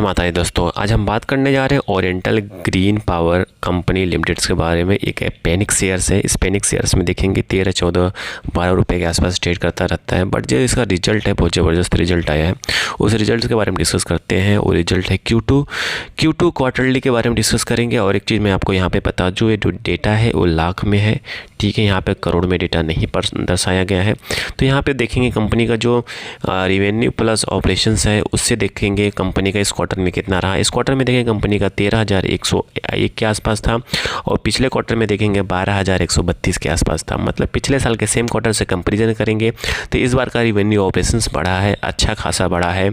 माता है दोस्तों, आज हम बात करने जा रहे हैं oriental green power company limited के बारे में। एक पेनिक शेयर्स है। इस पेनिक शेयर्स में देखेंगे 13, 14, 12 रुपये के आसपास ट्रेड करता रहता है। बट जो इसका रिजल्ट है बहुत ज़बरदस्त रिजल्ट आया है, उस रिजल्ट के बारे में डिस्कस करते हैं। वो रिजल्ट है Q2 क्वार्टरली के बारे में डिस्कस करेंगे। और एक चीज़ मैं आपको यहाँ पे बता दूँ, ये जो डेटा है वो लाख में है, ठीक है। यहाँ पे करोड़ में डेटा नहीं पर दर्शाया गया है। तो यहाँ पे देखेंगे कंपनी का जो रेवेन्यू प्लस ऑपरेशंस है उससे देखेंगे कंपनी का इस क्वार्टर में कितना रहा। इस क्वार्टर में देखेंगे कंपनी का 13,101 के आसपास था, और पिछले क्वार्टर में देखेंगे 12,132 के आसपास था। मतलब पिछले साल के सेम क्वार्टर से कंपेरिजन करेंगे तो इस बार का रेवेन्यू ऑपरेशंस बढ़ा है, अच्छा खासा बढ़ा है।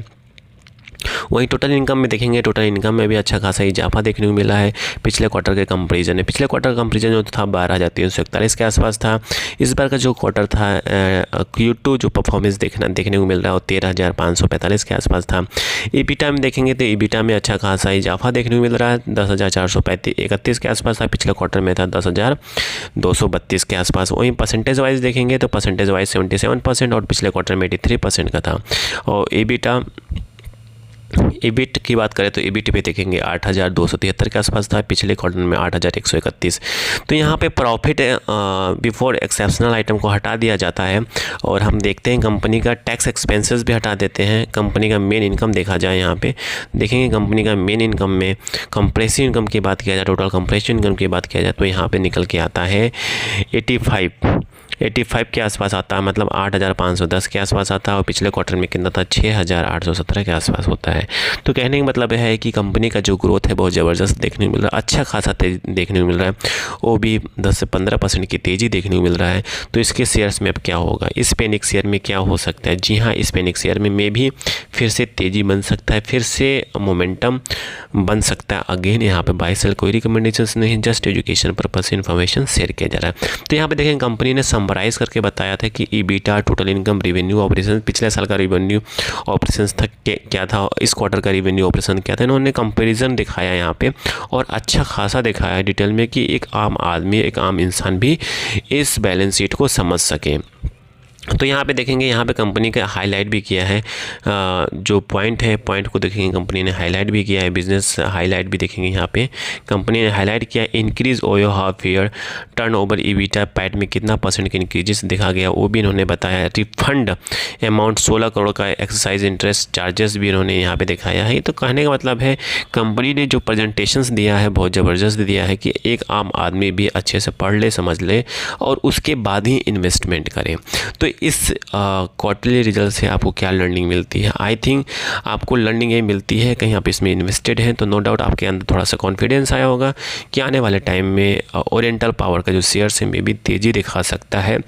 वहीं टोटल इनकम में देखेंगे, टोटल इनकम में भी अच्छा खासा इजाफा देखने को मिला है पिछले क्वार्टर के कंपैरिजन में। पिछले क्वार्टर का कंपैरिजन जो था 12,341 के आसपास था। इस बार का जो क्वार्टर था Q2 जो परफॉर्मेंस देखने को मिल रहा है वो 13,545 के आसपास था। EBITDA में देखेंगे तो EBITDA में अच्छा खासा इजाफा देखने को मिल रहा है, 10,431 के आसपास था। पिछले क्वार्टर में था 10,232 के आसपास। वहीं परसेंटेज वाइज देखेंगे तो परसेंटेज वाइज 77% और पिछले क्वार्टर में 83% का था। और EBIT की बात करें तो EBIT पे देखेंगे 8,273 के आसपास था, पिछले क्वार्टर में 8,131। तो यहाँ पे प्रॉफिट बिफोर एक्सेप्शनल आइटम को हटा दिया जाता है और हम देखते हैं कंपनी का टैक्स एक्सपेंसेस भी हटा देते हैं। कंपनी का मेन इनकम देखा जाए, यहाँ पे देखेंगे कंपनी का मेन इनकम में कंप्रेसिव इनकम की बात किया जाए, टोटल कंप्रेसिव इनकम की बात किया जाए तो यहाँ पर निकल के आता है 85 के आसपास आता है, मतलब 8,510 के आसपास आता है। और पिछले क्वार्टर में कितना था, 6,817 के आसपास होता है। तो कहने का मतलब है कि कंपनी का जो ग्रोथ है बहुत ज़बरदस्त देखने को मिल रहा है, अच्छा खासा देखने को मिल रहा है। वो भी 10 से 15% की तेज़ी देखने को मिल रहा है। तो इसके शेयर्स में अब क्या होगा, इस पेनिक शेयर में क्या हो सकता है? जी हाँ, इस पेनिक शेयर में भी फिर से तेज़ी बन सकता है, फिर से मोमेंटम बन सकता है। अगेन यहाँ पे बाय सेल कोई रिकमेंडेशन नहीं, जस्ट एजुकेशन पर्पज से इन्फॉर्मेशन शेयर किया जा रहा है। तो यहाँ पे देखें कंपनी ने समराइज करके बताया था कि EBITDA, total income, revenue operation, पिछले साल का रेवेन्यू ऑपरेशंस था क्या था, इस क्वार्टर का रेवेन्यू ऑपरेशन क्या था। इन्होंने कंपैरिजन दिखाया यहाँ पे और अच्छा खासा दिखाया डिटेल में कि एक आम आदमी, एक आम इंसान भी इस बैलेंस शीट को समझ सके। तो यहाँ पे देखेंगे, यहाँ पे कंपनी का हाईलाइट भी किया है, जो पॉइंट है पॉइंट को देखेंगे कंपनी ने हाईलाइट भी किया है। बिजनेस हाईलाइट भी देखेंगे, यहाँ पे कंपनी ने हाईलाइट किया increase OYO half year turnover, EBITDA, PAT में कितना % की इंक्रीजेस देखा गया वो भी इन्होंने बताया। रिफंड अमाउंट 16 करोड़ का एक्सरसाइज इंटरेस्ट चार्जेस भी इन्होंने यहाँ पर दिखाया है। तो कहने का मतलब है कंपनी ने जो प्रेजेंटेशंस दिया है बहुत ज़बरदस्त दिया है कि एक आम आदमी भी अच्छे से पढ़ ले, समझ ले और उसके बाद ही इन्वेस्टमेंट करे। तो इस क्वार्टरली रिजल्ट से आपको क्या लर्निंग मिलती है? आई थिंक आपको लर्निंग ये मिलती है, कहीं आप इसमें इन्वेस्टेड हैं तो नो डाउट आपके अंदर थोड़ा सा कॉन्फिडेंस आया होगा कि आने वाले टाइम में ओरिएंटल पावर का जो शेयर्स है में भी तेज़ी दिखा सकता है।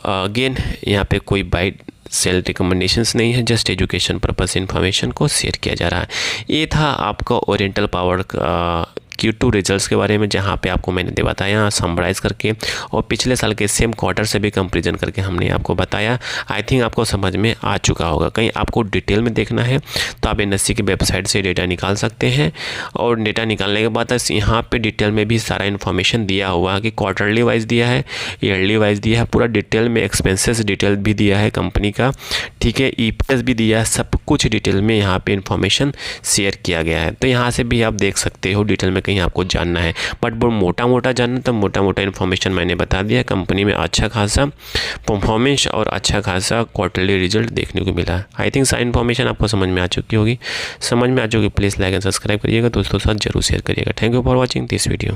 अगेन यहाँ पे कोई बाय सेल रिकमेंडेशंस नहीं है, जस्ट एजुकेशन पर्पस इन्फॉर्मेशन को शेयर किया जा रहा है। ये था आपका ओरिएंटल पावर Q2 रिजल्ट्स के बारे में, जहाँ पे आपको मैंने बताया समराइज़ करके और पिछले साल के सेम क्वार्टर से भी कंपेरिजन करके हमने आपको बताया। आई थिंक आपको समझ में आ चुका होगा। कहीं आपको डिटेल में देखना है तो आप NSE की वेबसाइट से डेटा निकाल सकते हैं, और डेटा निकालने के बाद यहाँ पे डिटेल में भी सारा इन्फॉर्मेशन दिया हुआ है कि क्वार्टरली वाइज दिया है, ईयरली वाइज दिया है, पूरा डिटेल में एक्सपेंसेस डिटेल भी दिया है कंपनी का, ठीक है, EPS भी दिया है, सब कुछ डिटेल में यहाँ पे इन्फॉर्मेशन शेयर किया गया है। तो यहाँ से भी आप देख सकते हो डिटेल में कहीं आपको जानना है, बट वो मोटा जानना तो मोटा इन्फॉर्मेशन मैंने बता दिया। कंपनी में अच्छा खासा परफॉर्मेंस और अच्छा खासा क्वार्टरली रिजल्ट देखने को मिला। आई थिंक सारी इन्फॉर्मेशन आपको समझ में आ चुकी होगी। प्लीज़ लाइक एंड सब्सक्राइब करिएगा, दोस्तों के साथ जरूर शेयर करिएगा। Thank you for watching this video.